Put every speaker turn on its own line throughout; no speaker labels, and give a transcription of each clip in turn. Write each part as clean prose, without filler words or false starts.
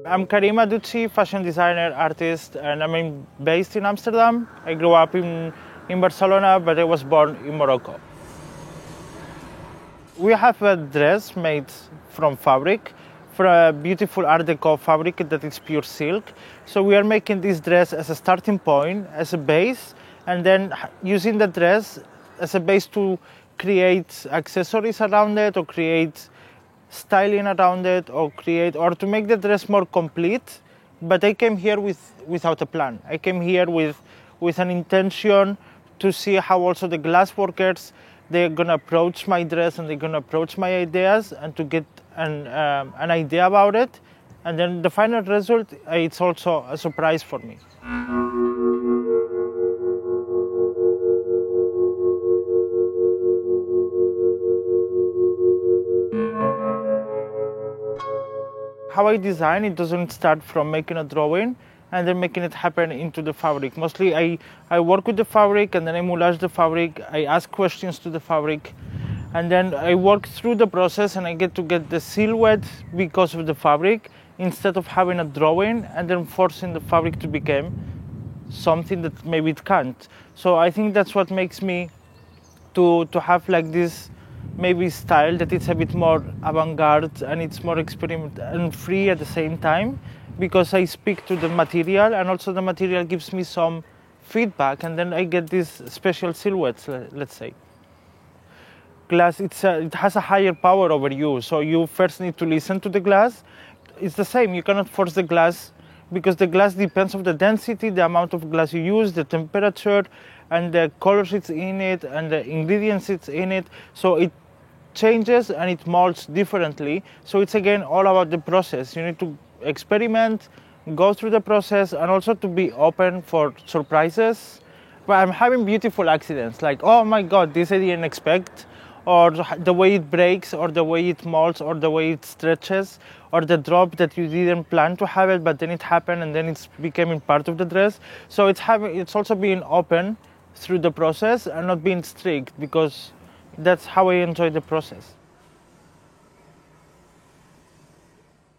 I'm Karim Adduchi, fashion designer, artist, and I'm based in Amsterdam. I grew up in Barcelona, but I was born in Morocco. We have a dress made from fabric, from a beautiful Art Deco fabric that is pure silk. So we are making this dress as a starting point, as a base, and then using the dress as a base to create accessories around it, or create styling around it, or to make the dress more complete. But I came here without a plan. I came here with an intention to see how also the glass workers, they're gonna approach my dress and they're gonna approach my ideas, and to get an idea about it. And then the final result, it's also a surprise for me. How I design, it doesn't start from making a drawing and then making it happen into the fabric. Mostly I work with the fabric, and then I moulage the fabric, I ask questions to the fabric, and then I work through the process, and I get the silhouette because of the fabric, instead of having a drawing and then forcing the fabric to become something that maybe it can't. So I think that's what makes me to have like this maybe style that it's a bit more avant-garde, and it's more experimental and free at the same time, because I speak to the material, and also the material gives me some feedback, and then I get these special silhouettes, let's say. Glass, it has a higher power over you, so you first need to listen to the glass. It's the same, you cannot force the glass, because the glass depends on the density, the amount of glass you use, the temperature, and the colors it's in it, and the ingredients it's in it. So it changes and it molds differently. So it's again all about the process. You need to experiment, go through the process, and also to be open for surprises. But I'm having beautiful accidents, like, oh my God, this I didn't expect, or the way it breaks, or the way it molds, or the way it stretches, or the drop that you didn't plan to have it, but then it happened, and then it's becoming part of the dress. So it's also being open through the process and not being strict, because that's how I enjoy the process.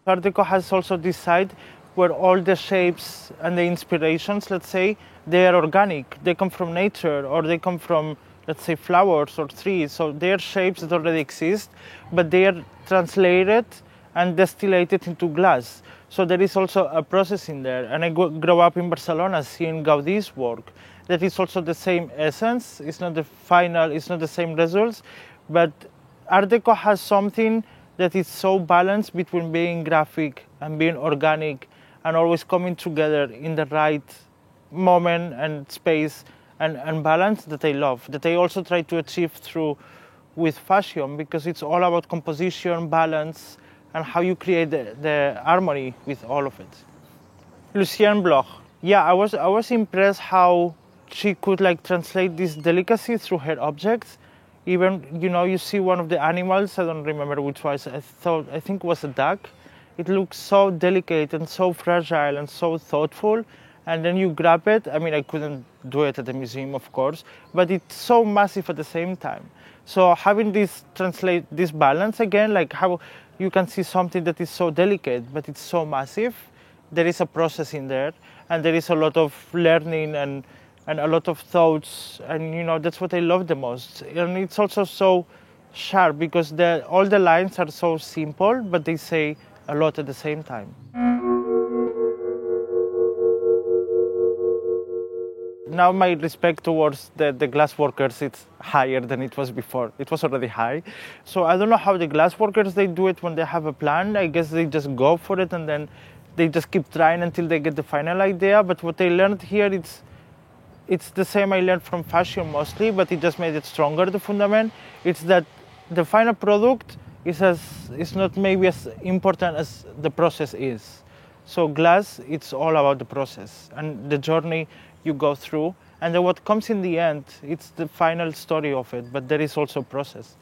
Art Deco has also this side where all the shapes and the inspirations, let's say, they are organic. They come from nature, or they come from, let's say, flowers or trees. So they are shapes that already exist, but they are translated and distillated into glass. So there is also a process in there. And I grew up in Barcelona seeing Gaudi's work. That is also the same essence. It's not the final, it's not the same results, but Art Deco has something that is so balanced between being graphic and being organic, and always coming together in the right moment and space and balance, that I love, that I also try to achieve with fashion, because it's all about composition, balance, and how you create the harmony with all of it. Lucienne Bloch. Yeah, I was impressed how she could like translate this delicacy through her objects. Even, you see one of the animals, I don't remember which was, I think it was a duck. It looks so delicate and so fragile and so thoughtful. And then you grab it. I mean, I couldn't do it at the museum, of course, but it's so massive at the same time. So having this balance again, like how you can see something that is so delicate, but it's so massive. There is a process in there, and there is a lot of learning and a lot of thoughts, and that's what I love the most. And it's also so sharp, because all the lines are so simple, but they say a lot at the same time. Now my respect towards the glass workers, it's higher than it was before. It was already high. So I don't know how the glass workers, they do it when they have a plan. I guess they just go for it, and then they just keep trying until they get the final idea. But what I learned here, it's the same I learned from fashion mostly, but it just made it stronger, the fundament. It's that the final product is not maybe as important as the process is. So glass, it's all about the process and the journey you go through. And then what comes in the end, it's the final story of it, but there is also a process.